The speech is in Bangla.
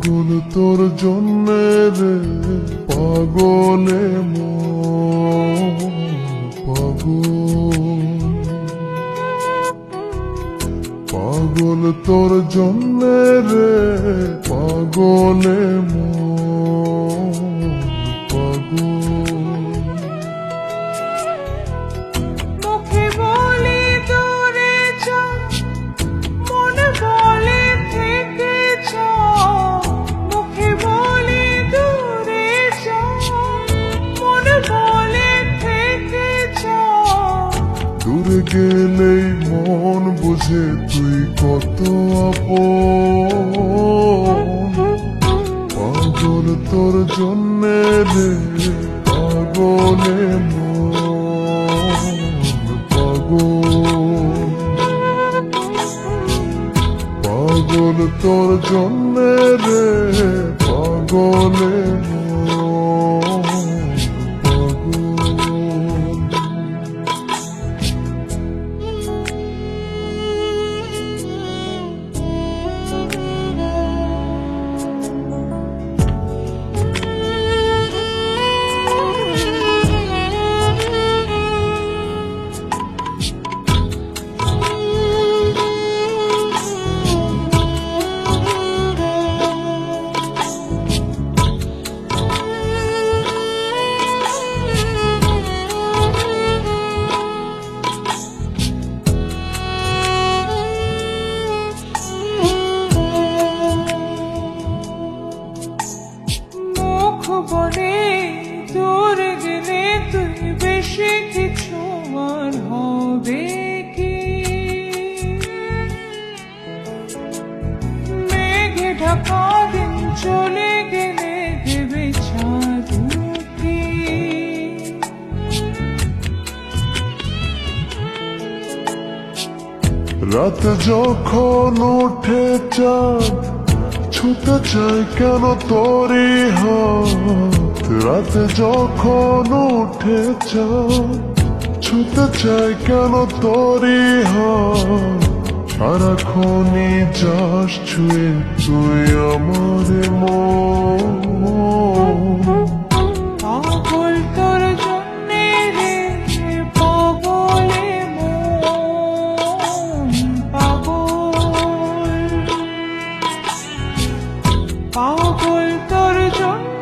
পাগল তোর জন্যে রে পাগলে মন পাগল তোর জন্যে রে পাগলে মন মুখে বলি দূরে যা, মন বলে থেকে যা। মুখে বলি দূরে যা, মন বলে থেকে যা। দূরে গেলেই মন বুঝে তুই কত আপন। পাগল তোর জন্যে রে পাগলে মন পাগল তোর জন্যে রে পাগলে মন বলে দূরে গেলে তুই বেশি কিছু আর হবে কি? মেঘে ঢাকা দিন চলে গেলে দেবে চাঁদ উঠি। রাত যখন ওঠে চাঁদ ছুতে চাই কেন তোরি হাত। রাত যখন ওঠে চাঁদ ছুতে চাই কেন তোরি হাত। সারাক্ষণই যাস ছুঁয়ে তুই আমার মন। পাগল তোর জন্যে রে পাগলে মন পাগল তোর জন্য